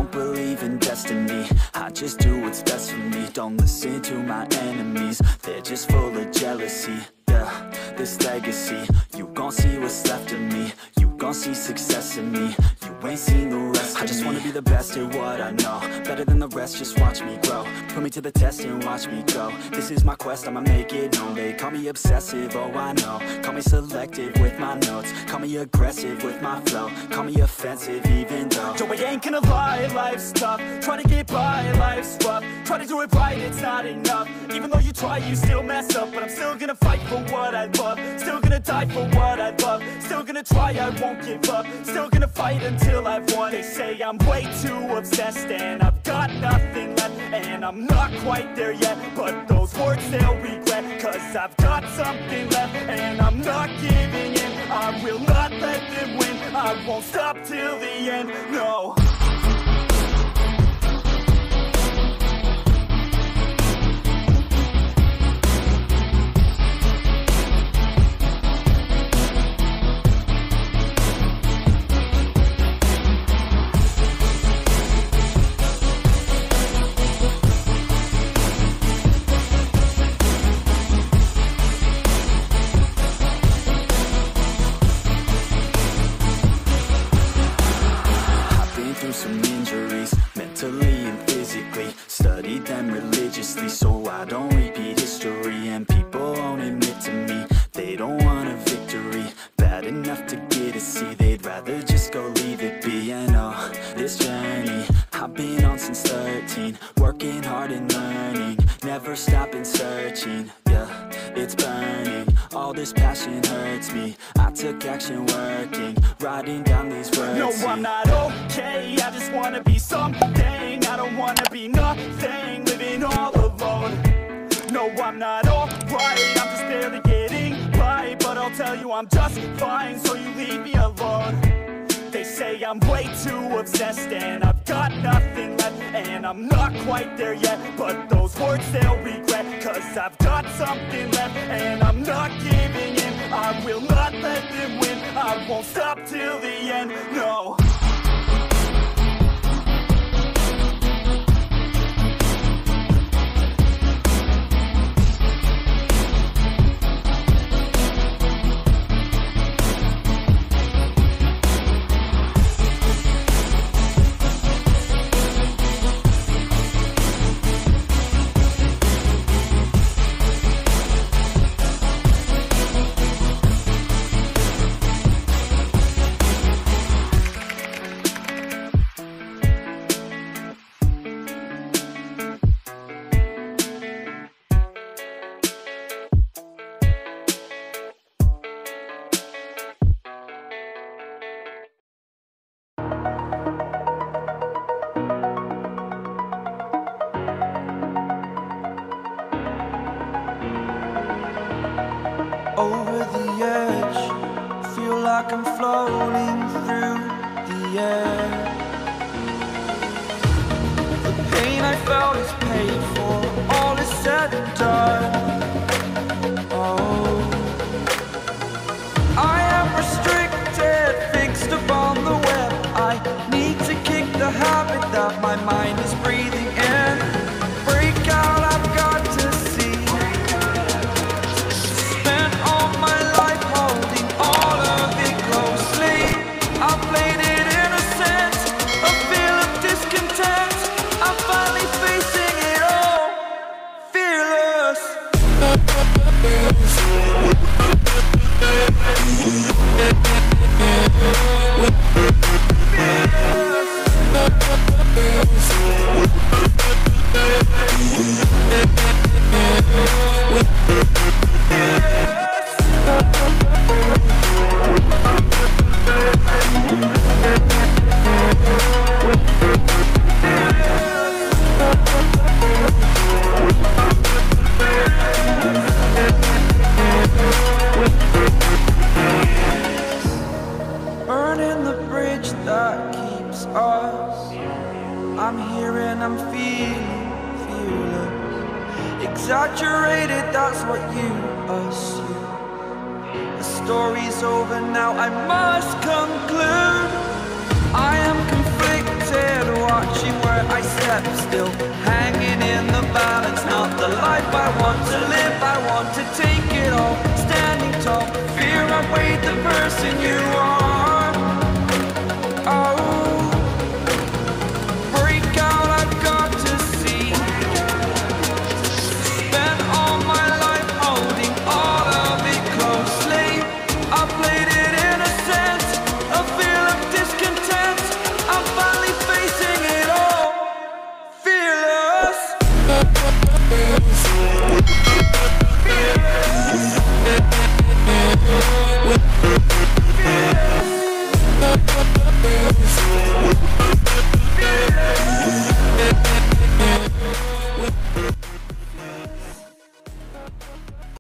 don't believe in destiny, I just do what's best for me. Don't listen to my enemies, they're just full of jealousy. Yeah, this legacy, you gon' see what's left of me. You gon' see success in me, you ain't seen the rest of me. I just wanna be the best at what I know, better than the rest, just watch me grow. Put me to the test and watch me go. This is my quest, I'ma make it known. They call me obsessive, oh I know. Call me selective with my notes, call me aggressive with my flow. Call me offensive even though Joe, I ain't gonna lie, life's tough. Try to get by, life's rough. Try to do it right, it's not enough. Even though you try, you still mess up. But I'm still gonna fight for what I love, still gonna die for what I love, still gonna try, I won't give up, still gonna fight until I've won. They say I'm way too obsessed and I've got nothing left, and I'm not quite there yet, but those words they'll regret, cause I've got something left and I'm not giving in. I will not let them win, I won't stop till the end, no. Some injuries, mentally and physically. Studied them religiously so I don't repeat history. And people won't admit to me they don't want a victory bad enough to get a C. They'd rather just go leave it be. And oh, this journey I've been on since 13, working hard and learning, never stopping searching. Yeah, it's burning, all this passion hurts me. I took action working, writing down these words. No, I'm not okay, I just wanna be something. I don't wanna be nothing, living all alone. No, I'm not alright, I'm just barely getting by. But I'll tell you I'm just fine, so you leave me alone. They say I'm way too obsessed and I've got nothing left, and I'm not quite there yet, but those words they'll regret, cause I've got something left and I'm not giving in. I will not let them win, I won't stop till the end, no. Over the edge, feel like I'm floating through the air. The pain I felt is paid for, all is said and done. Oh, I am restricted, fixed upon the web. I need to kick the habit that my mind is breathing in. Break out, I've got to see. Spent all my life holding all of it closely. I played it innocent, a feel of discontent. I'm finally facing it all, fearless. Burning the bridge that keeps us. I'm here and I'm feeling fearless. Exaggerated, that's what you assume. The story's over now, I must conclude. I am conflicted, watch that still hangs